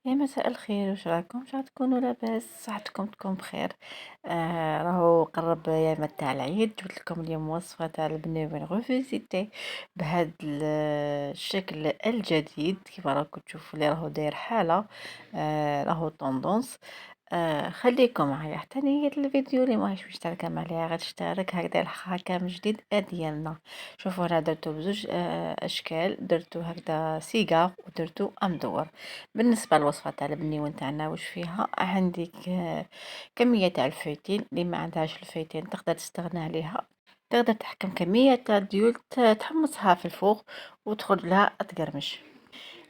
يا مساء الخير، واش راكم؟ إن شاء الله تكونوا لاباس، صحتكم تكون بخير. راهو قرب يا تاع العيد، جبت لكم اليوم وصفة تاع البنيوين غوفيزيتي بهذا الشكل الجديد كيما راكم تشوفوا اللي راهو داير حالة. راهو طوندونس. خليكم معايا حتى نهاية الفيديو، اللي ماهيش مشتركة معايا غتشترك، هكذا يلحقها من جديد ديالنا. شوفوا انا درتو بزوج اشكال، درتو هكذا سيجار ودرتو مدور. بالنسبة للوصفة تاع البنيون تاعنا واش فيها، عندك كمية تاع الفيتين، اللي ما عندهاش الفيتين تقدر تستغنى عليها. تقدر تحكم كمية تاع الديول تحمصها في الفوق وتخرج تقرمش.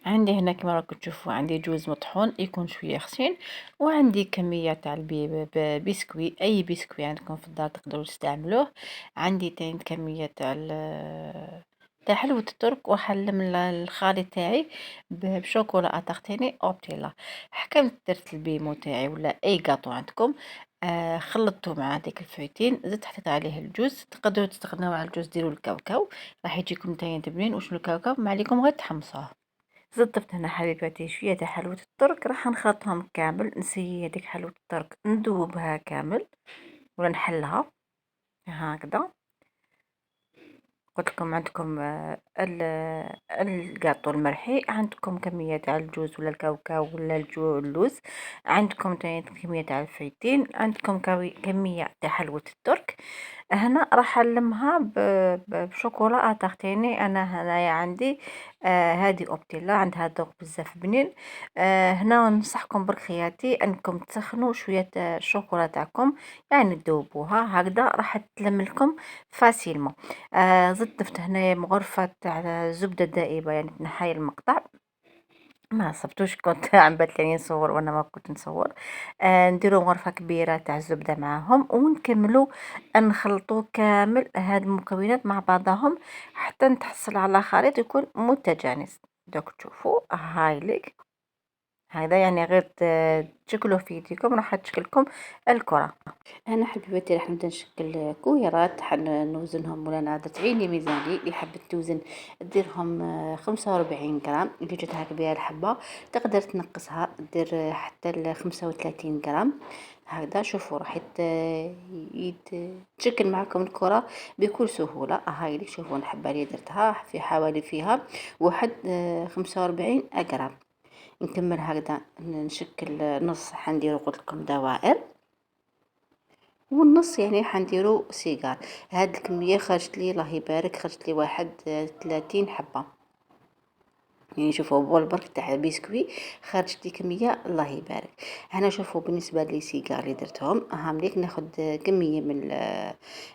عندي هنا كما راكم تشوفوا عندي جوز مطحون يكون شويه خشين، وعندي كميه تاع بسكوي، اي بسكوي عندكم في الدار تقدروا تستعملوه. عندي تاني كميه تاع حلوة الترك، وحلم الخالي تاعي بشوكولا اتاختيني اوبتيلا. حكمت درت البيمو تاعي ولا اي قاطو عندكم. خلطته مع ديك الفويتين، زدت حطيت عليه الجوز. تقدروا تستغنوا على الجوز ديروا الكاوكاو، راح يجيكم تاني بنين. وشنو الكاوكاو ما عليكم غير تحمصوه. زدت هنا حبيباتي شوية تاع حلوة الترك، راح نخلطهم كامل. نسي هذيك حلوة الترك ندوبها كامل ولا نحلها هكذا. قلت لكم عندكم الكاطو المرحي، عندكم كمية تاع الجوز ولا الكاوكاو ولا اللوز، عندكم تاني كمية تاع الفيتين، عندكم كمية تاع حلوة الترك. هنا راح ألمها بشوكولا اتاختيني. انا هنايا عندي هذه اوبتيلا، عندها ذوق بزاف بنين. هنا ننصحكم برخياتي انكم تسخنوا شويه الشوكولا تاعكم، يعني تذوبوها هكذا راح تلم لكم فاسيلمون. زدت هنايا غرفه تاع زبده دائبه، يعني تنحي المقطع. ما صبتوش، كنت عم بتلاني نصور وانا ما كنت نصور. نديرو غرفة كبيرة تاع الزبدة معاهم، ونكملو نخلطو كامل هاد المكونات مع بعضهم حتى نتحصل على خليط يكون متجانس. دوك تشوفوا هايليك هذا، يعني غير تشكلوا في يديكم راح تشكلكم الكرة. انا حبيبتي راح نبدا نشكل كويرات، نوزنهم ولا نعاد تعيني ميزاني اللي حبت توزن ديرهم 45 غرام. اللي جاتها كبيره الحبه تقدر تنقصها دير حتى ل 35 غرام. هكذا شوفوا راح تشكل معكم الكرة بكل سهولة. هاي اللي شوفوا الحبة اللي درتها في حوالي فيها واحد 45 غرام. نكمل هكذا نشكل نص، حنديرو قلت لكم دوائر، والنص يعني حنديرو سيجار. هاد الكمية خرجت لي الله يبارك، خرجت لي واحد 30 حبة. يعني شوفوا بول برك تاع بسكوي خرجت لي كمية الله يبارك. هنا شوفوا بالنسبة لي سيجار اللي درتهم هامليك، ناخد كمية من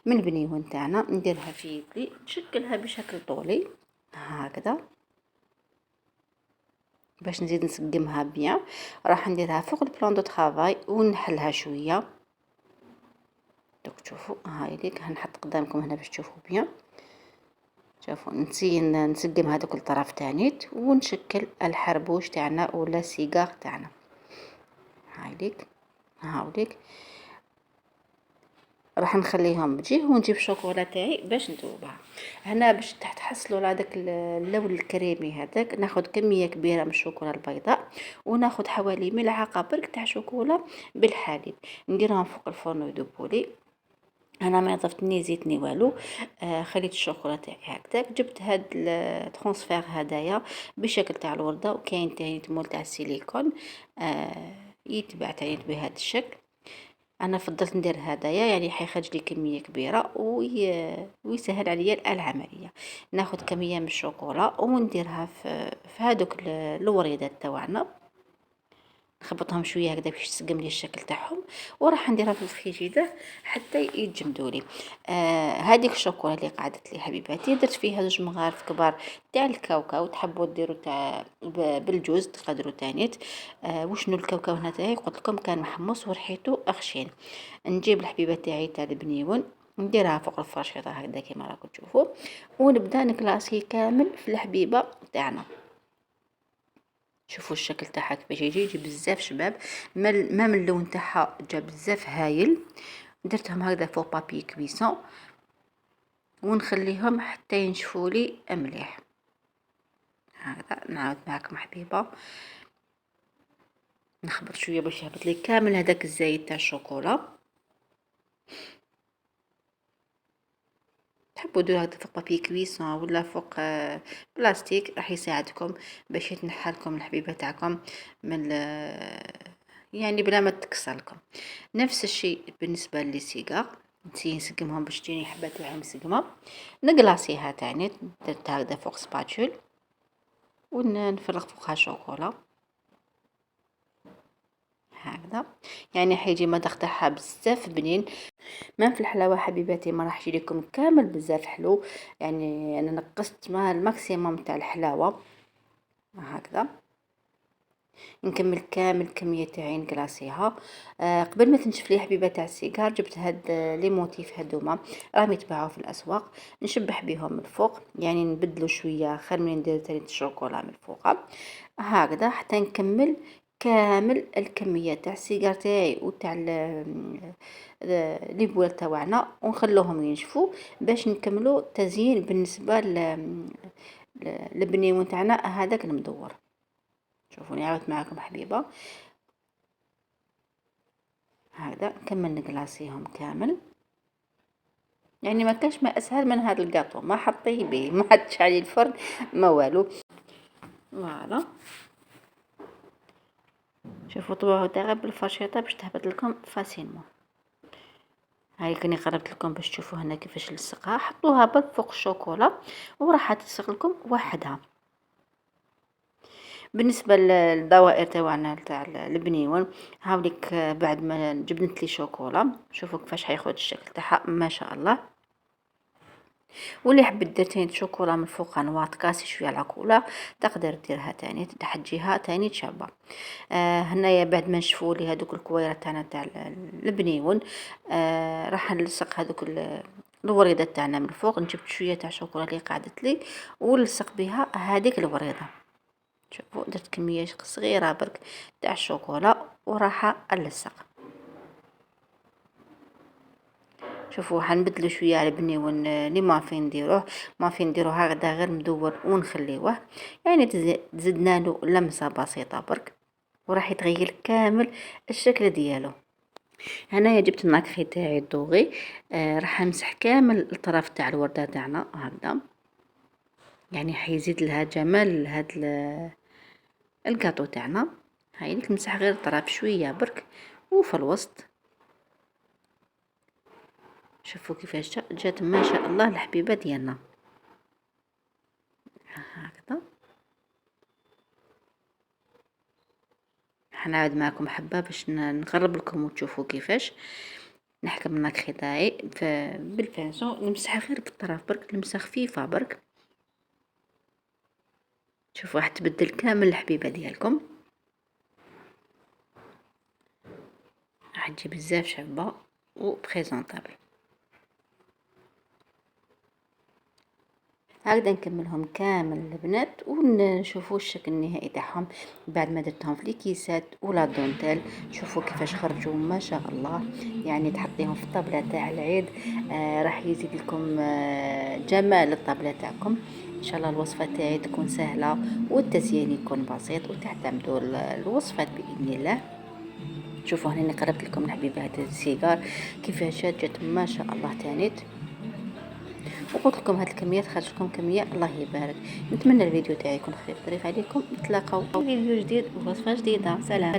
البنيون تاعنا نديرها في يدي، نشكلها بشكل طولي هكذا باش نزيد نسقمها بيان. راح نديرها فوق البلان دو طرافاي ونحلها شويه. دوك تشوفوا هاي ليك هنحط قدامكم هنا باش تشوفوا بيان. شوفوا نسي نسقم هذوك الطرف تانيت ونشكل الحربوش تاعنا ولا السيجار تاعنا. هاي ليك هاوليك راح نخليهم بجيه، ونجيب الشوكولا تاعي باش ندوبها. هنا باش تحصلوا على داك اللون الكريمي هذاك، ناخذ كميه كبيره من الشوكولا البيضاء، وناخذ حوالي ملعقه برك تاع شوكولا بالحليب، نديرهم فوق الفرن يذوبوا لي. انا ما ضفتني زيتني والو. خليت الشوكولا تاعي هكذاك. جبت هاد الترانسفير هدايا بشكل تاع الورده، وكاين تاني تمول تاع السيليكون يتباع تاني بهذا الشكل. انا فضلت ندير هدايا، يعني حيخرج لي كميه كبيره ويسهل عليا العمليه. ناخذ كميه من الشوكولا ونديرها في هذوك الوريدات تاعنا، نخبطهم شويه هكذا باش تسقم لي الشكل تاعهم، وراح نديرها في الفريجيدر حتى يتجمدوا لي. هذيك الشوكولا اللي قعدت لي حبيباتي درت فيها زوج مغارف كبار تاع الكاوكاو. تحبوا ديروا تاع بالجوز تقدروا تانيت. وشنو الكاوكاو هنا تاعي قلت لكم كان محمص وريحته اخشين. نجيب الحبيبه تاعي تاع البنيون نديرها فوق الفرشيطه هكذا كما راكم تشوفوا، ونبدا نكلاسي كامل في الحبيبه تاعنا. شوفوا الشكل تاعها كيفاش يجي بزاف شباب، ما من اللون تاعها جا بزاف هايل. درتهم هكذا فوق بابي كويسون ونخليهم حتى ينشفوا لي مليح. هكذا نعاود معكم حبيبه. نخبط شويه باش يهبط لي كامل هذاك الزايد تاع الشوكولا. تحبوا ديروا هكذا فوق بابي كويسون ولا فوق بلاستيك، راح يساعدكم باش يتنحى لكم الحبيبه تاعكم من يعني بلا ما تكسر لكم. نفس الشيء بالنسبه للسيجار، نسي نسقمهم باش تجيني حبه تاعهم مسقمه. نقلاصيها تاني درت هكذا فوق سباتول ونفرغ فوقها شوكولا هكذا، يعني حيجي مذاق تاعها بزاف بنين. ما في الحلاوه حبيباتي ما راح يجي لكم كامل بزاف حلو، يعني انا نقصت ما الماكسيموم تاع الحلاوه هكذا. نكمل كامل الكميه تاعي نكلاصيها. قبل ما تنشف لي حبيبه تاع السيجار جبت هاد لي موتيف هادوما راهم يتباعوا في الاسواق، نشبح بهم من الفوق، يعني نبدلو شويه خير من ندير تاني الشوكولا من الفوق هكذا حتى نكمل كامل الكميه تاع السيجار تاعي وتاع لي بوال تاعنا، ونخلوهم ينشفوا باش نكملوا تزيين بالنسبه للبنيون تاعنا هذاك المدور. شوفوني عاودت معاكم حبيبه هكذا نكمل نقلاصيهم كامل، يعني ما كانش ما اسهل من هذا الكاطو، ما حطيه به ما حطش عليه الفرن ما والو. فوالا شوفوا طبعوا دغيا بالفرشيطه باش تهبط لكم فاسيلمون. هاي كني قربت لكم باش تشوفوا هنا كيفاش نلصقها. حطوها برك فوق الشوكولا وراح تلصق لكم وحدها. بالنسبه للدوائر تاعنا تاع البنيون هاوليك بعد ما جبنت لي شوكولا، شوفوا كيفاش حياخد الشكل تاعها ما شاء الله. واللي حب دير تاني شوكولا من فوق نواط كاسي شويه العقوله تقدر ديرها تاني تحجيها تاني تشابه. هنايا بعد ما نشفوا لي هذوك الكويرات تاعنا تاع البنيون راح نلصق هذوك الوريده تاعنا من فوق. نجيب شويه تاع شوكولا اللي قعدت لي ونلصق بها هذيك الوريده. شوفوا درت كميه صغيره برك تاع الشوكولا وراح نلصق. شوفوا حنبدلو شويه على البنيون اللي ما فين نديروه، ما فين نديروه هكذا غير مدور ونخليوه، يعني زدنا له لمسه بسيطه برك وراح يتغير كامل الشكل ديالو. هنايا جبت الناكخي تاعي الدوغي، راح نمسح كامل الطرف تاع الورده تاعنا هكذا، يعني حيزيد لها جمال لهاد الكاطو تاعنا. هاي ليك نمسح غير الطرف شويه برك وفي الوسط. شوفوا كيفاش جات ما شاء الله الحبيبه ديالنا هكذا. حنعاود معكم حبه باش نقرب لكم وتشوفوا كيفاش نحكم الناكخي تاعي بالبانسو. نمسح غير بالطرف برك لمسه خفيفه برك. شوفوا راح تبدل كامل الحبيبه ديالكم، راح تجي بزاف شابه وبريزونطابل. هكذا نكملهم كامل البنات ونشوفوا الشكل النهائي تاعهم بعد ما درتهم في الكيسات ولا دونتيل. شوفوا كيفاش خرجوا ما شاء الله، يعني تحطيهم في الطابله تاع العيد راح يزيد لكم جمال الطابله تاعكم. ان شاء الله الوصفه تاعي تكون سهله والتزيين يكون بسيط وتعتمدوا الوصفات باذن الله. شوفوا هنا قربت لكم الحبيبه هذا السيجار كيفاش جات ما شاء الله تانيت، وقلت لكم هاد الكميات خرجت لكم كميه الله يبارك. نتمنى الفيديو تاعي يكون خفيف ظريف عليكم. نتلاقاو في فيديو جديد ووصفه جديده. سلام.